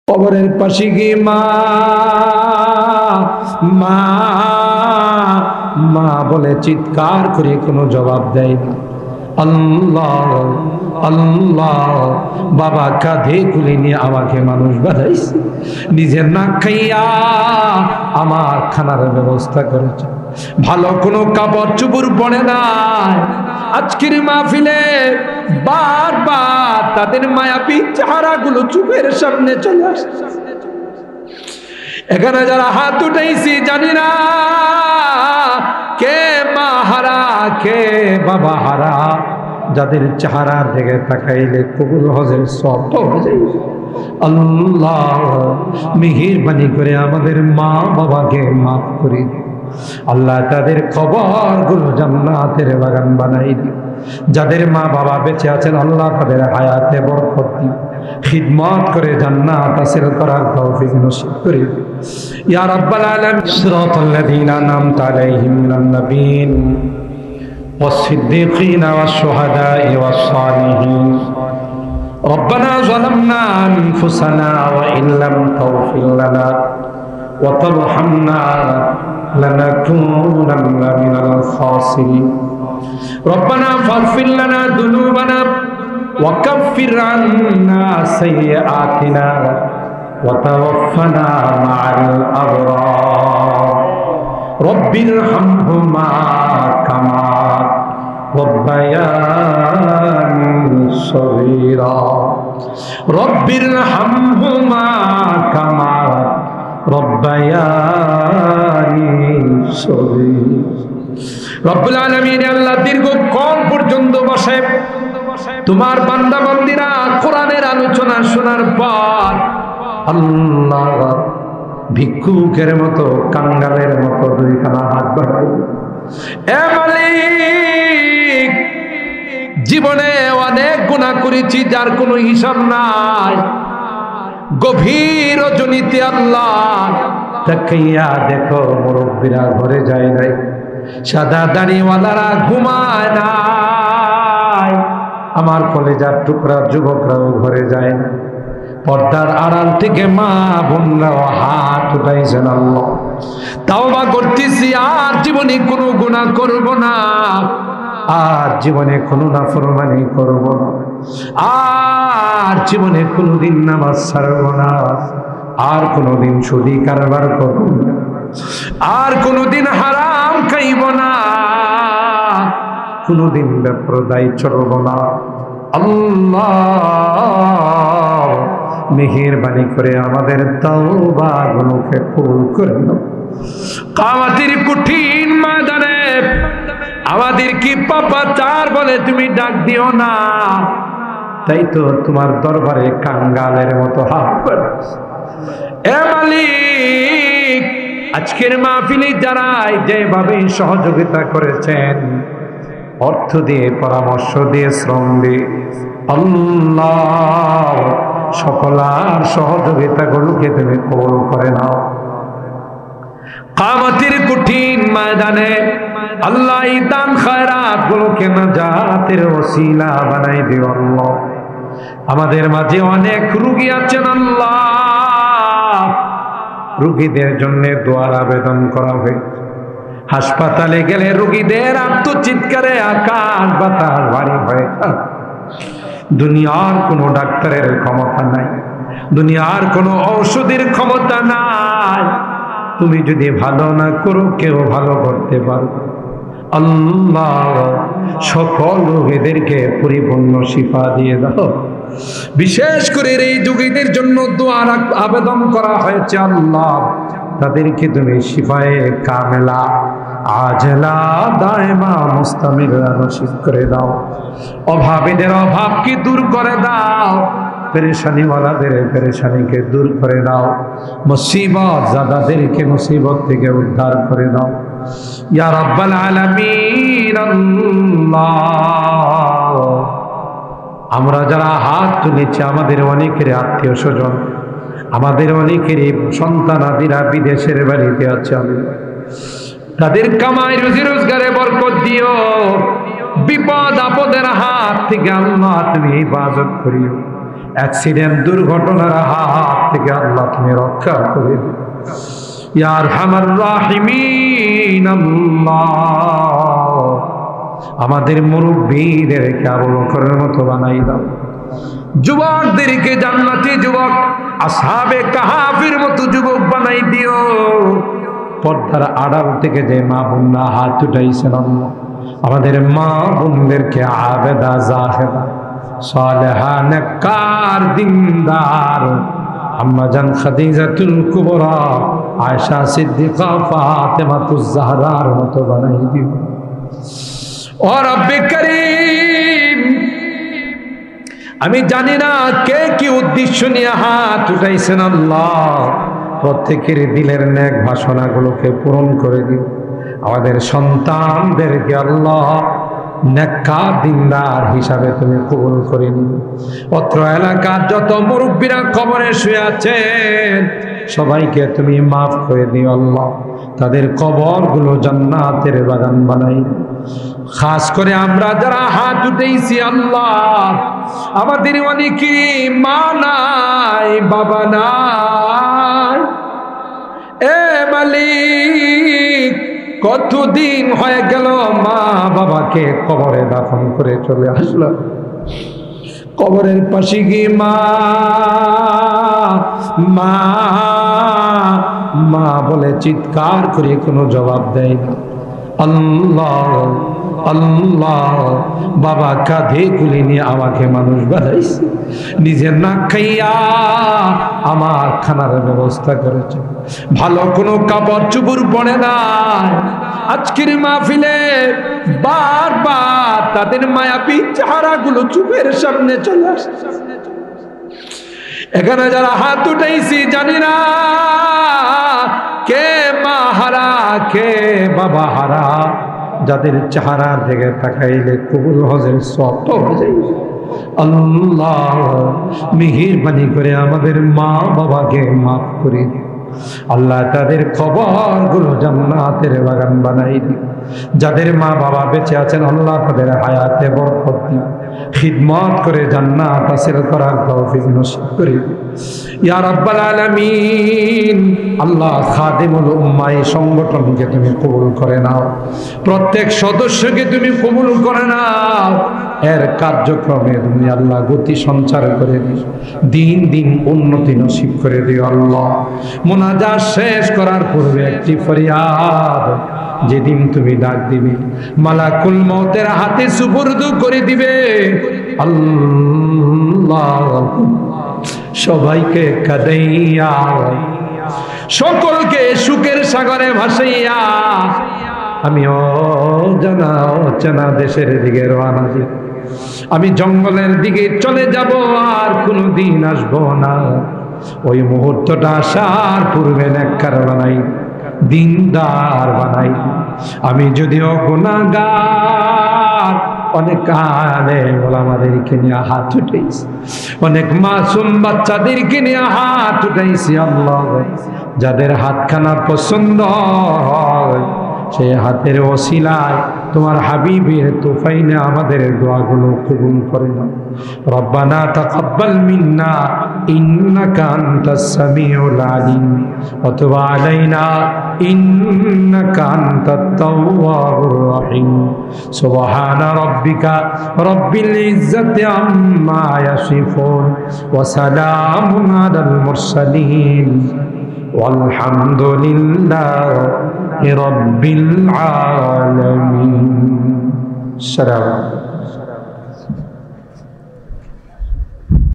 কবরের পাশে গিয়ে মা মা মা বলে চিৎকার করে কোনো জবাব দেয় না। আল্লাহ আল্লাহ, বাবা কাঁধে কুলে নিয়ে আমাকে মানুষ বানাইছে, নিজের নাক খাইয়া আমার খানার ব্যবস্থা করেছে, ভালো কোনো কাপড় চুপড় পড়ে নাই। আজকের মাহফিলে বারবার তাদের মায়াবী চেহারাগুলো চোখের সামনে চলে আসছে। এখানে যারা হাত উঠাইছি জানি না কে মা হারা কে বাবা হারা, যাদের চেহারা দিকে তাকাইলে কবুল হজের সব হয়ে যায়। আল্লাহ মেহেরবানি করে আমাদের মা বাবাকে মাফ করে দিও আল্লাহ, তাদের কবরগুলো জান্নাতের বাগান বানাই দিও। যাদের মা বাবা বেঁচে আছেন আল্লাহ তাদের হায়াতে বরকত দিও, খিদমত করে জান্নাত হাসিল করার তৌফিক নসিব করে দিও ইয়া রাব্বাল আলামিন। সিরাতাল লাযীনা আন'আমতা আলাইহিম মিনান নাবিয়্যিন والصديقين والشهداء والصالحين ربنا ظلمنا أنفسنا وإن لم تغفر لنا وترحمنا لنكونن من الخاسرين ربنا فاغفر لنا ذنوبنا وكفر عنا سيئاتنا وتوفنا مع الأبرار رب ارحمهما كما ربياني صغيرا رب ارحمهما كما ربياني صغيرا রব্বুল আলামিন আল্লাহ দীর্ঘক্ষণ পর্যন্ত বসে তোমার বান্দা বান্দীরা কোরআনের আলোচনা শোনার পর আল্লাহ ভিক্ষুকের মতো কাঙ্গালের মতো দুইখানা হাত বাড়াই, এ মালিক জীবনে অনেক গুনাহ করেছি যার কোনো হিসাব নাই, গভীর রজনীতে আল্লাহ তাকাইয়া দেখো মুরব্বীরা ঘরে যায় নাই, সাদা দাড়িওয়ালারা ঘুমায় নাই, আমার কলেজার টুকরা যুবকরাও ঘরে যায় না, পর্দার আড়াল থেকে মা বোনরাও হাত উঠাইছেন আল্লাহ তাওবা করতেছি আর জীবনে কোনো গুনাহ করব না, আর জীবনে কোনো নাফরমানি করব না, আর জীবনে কোনোদিন নামাজ ছাড়ব না, আর কোনোদিন সুদি কারবার করব না, আর কোনোদিন হারাম খাইব না, কোনোদিন বেপরদায় চলব না। আল্লাহ মেহেরবানি করে আমাদের তাওবা গুলোকে কবুল করে নাও। কিয়ামতের কঠিন ময়দানে আমাদের কি পাপাচার বলে তুমি ডাক দিও না, তাই তো তোমার দরবারে কাঙ্গালের মতো হাত বাড়াচ্ছি। এ মালিক আজকের মাহফিলে যারা যেভাবে সহযোগিতা করেছেন, অর্থ দিয়ে, পরামর্শ দিয়ে, শ্রম দিয়ে, আল্লাহ সকলার সহযোগিতা গুলোকে তুমি কবুল করে নাও। কিয়ামতের কঠিন ময়দানে আল্লাহ এই দান খায়রাত গুলোকে নাজাতের ওসিলা বানাই দিও আল্লাহ। আমাদের মাঝে অনেক রোগী আছেন আল্লাহ, রোগীদের জন্য দোয়ার আবেদন করা হয়েছে। হাসপাতালে গেলে রোগীদের আত্মচিৎকারে আকাশ বাতাস ভারী হয়ে যায়। দুনিয়ার কোনো ডাক্তারের ক্ষমতা নাই, দুনিয়ার কোনো ঔষধের ক্ষমতা নাই, তুমি যদি ভালো না করো কেউ ভালো করতে পারবে। আল্লাহ সকল রোগীদেরকে পরিপূর্ণ শিফা দিয়ে দাও। বিশেষ করে এই রোগীদের জন্য দোয়ার আবেদন করা হয়েছে আল্লাহ, তাদেরকে তুমি শিফায়ে কামেলা আজলা দায়মা মুস্তামিরা নসিব করে দাও। অভাবীদের অভাবকে দূর করে দাও, পেরেশানিওয়ালাদের পেরেশানিকে দূর করে দাও, মুসিবত জাদাদেরকে মুসিবত থেকে উদ্ধার করে দাও ইয়া রাব্বাল আলামিন। আল্লাহ আমরা যারা হাত তুলেছি আমাদের অনেকের আত্মীয় স্বজন, আমাদের অনেকেরই সন্তানাদিরা বিদেশের বাড়িতে আছে, তাদের কামাই রুজি রোজগারে বরকত দিও, বিপদ আপদের হাত থেকে আল্লাহ তুমি হেফাজত করিও। অ্যাক্সিডেন্ট দুর্ঘটনার হাত থেকে আল্লাহ তুমি রক্ষা করে দিও ইয়া আরহামার রাহিমিন। আল্লাহ আমাদের মুরব্বীদেরকে আবু বকরের মতো বানাই দাও, যুবকদেরকে জান্নাতি যুবক আসহাবে কাহাফের মতো যুবক বানাই দিও। পর্দার আড়াল থেকে যে মা বোনরা হাত উঠাইছেন আল্লাহ আমাদের মা বোনদেরকে আবেদা জাহেদা সালেহা নেককার দিনদার আম্মা জান খাদিজাতুল কুবরা আয়েশা সিদ্দিকা ফাতেমাতুজ জাহরার মতো বানাই দিও। ও রব্বে করিম, আমি জানি না কে কি উদ্দেশ্য নিয়ে হাত উঠাইছেন আল্লাহ, প্রত্যেকের দিলের নেক বাসনাগুলোকে পূরণ করে দিও। আমাদের সন্তানদেরকে আল্লাহ নেককার দিনদার হিসাবে তুমি কবুল করে নিও। অত্র এলাকার যত মুরব্বীরা কবরে শুয়ে আছেন সবাইকে তুমি মাফ করে দিও আল্লাহ, তাদের কবরগুলো জান্নাতের বাগান বানাই। খাস করে আমরা যারা হাত উঠেছি আল্লাহ, আমাদের অনেকেই মা নাই বাবা নাই। এ মালিক, কতদিন হয়ে গেল মা বাবাকে কবরে দাফন করে চলে আসলো, কবরের পাশে গিয়ে মা মা মা বলে চিৎকার করে কোনো জবাব দেয় না। আল্লাহ আল্লাহ, বাবা কাঁধে তুলে নিয়ে আমাকে মানুষ বানাইছে, নিজের না খাইয়া আমার খানার ব্যবস্থা করেছে, ভালো কোনো কাপড় চুপুর পড়ে নাই। আজকের মাহফিলে বারবার তাদের মায়াবী চেহারাগুলো চোখের সামনে চলে আসছে। এখানে যারা হাত উঠাইছি জানি না কে মা হারা কে বাবা হারা, যাদের চেহারা থেকে তাকাইলে কবুল হজের সব হয়ে যায়। আল্লাহ মেহেরবানি করে আমাদের মা বাবাকে মাফ করে দিও আল্লাহ, তাদের কবরগুলো জান্নাতের বাগান বানাই দিও। যাদের মা বাবা বেঁচে আছেন আল্লাহ তাদের হায়াতে বরকত দিও, খিদমত করে জান্নাত হাসিল করার তৌফিক নসিব করে দিও ইয়া রাব্বাল আলামিন। আল্লাহ খাদিমুল উম্মাহ সংগঠনকে তুমি কবুল করে নাও, প্রত্যেক সদস্যকে তুমি কবুল করে নাও, এর কার্যক্রমে তুমি আল্লাহ গতি সঞ্চার করে দিও, দিন দিন উন্নতি নসিব করে দিও আল্লাহ। মুনাজাত শেষ করার পূর্বে একটি ফরিয়াদ, যেদিন তুমি ডাক দিবে মালাকুল মউতের হাতে সুপুর্দ করে দিবে আল্লাহ, সবাইকে কাঁদাইয়া সকলকে সুখের সাগরে ভাসাইয়া আমি অজানা অচেনা দেশের দিকে রওনা দিব, আমি জঙ্গলের দিকে চলে যাব, আর কোনোদিন আসবো না। ওই মুহূর্তটা আসার পূর্বে নেককার বানাই, দিনদার বানাই। আমি যদিও গুনাহগার, অনেক আলেম ওলামাদেরকে নিয়ে হাত উঠাইছি, অনেক মাসুম বাচ্চাদেরকে নিয়ে হাত উঠাইছি আল্লাহ, যাদের হাতখানা পছন্দ হয় সেই হাতের ওসিলায় তোমার হাবিবের তুফাইলে আমাদের দোয়াগুলো কবুল করে নাও। রব্বানা তাকাব্বাল মিন্না ইন্নাকা আনতাস সামিউল আলিম ওয়া তুব আলাইনা ইন্নাকা আনতাত তাওয়াবুর রহিম। সুবহানা রাব্বিকা রাব্বিল ইজ্জাতি আম্মা ইয়াসিফুন ওয়া সালামুন আলাল মুরসালিন والحمد لله رب العالمين. السلام عليكم.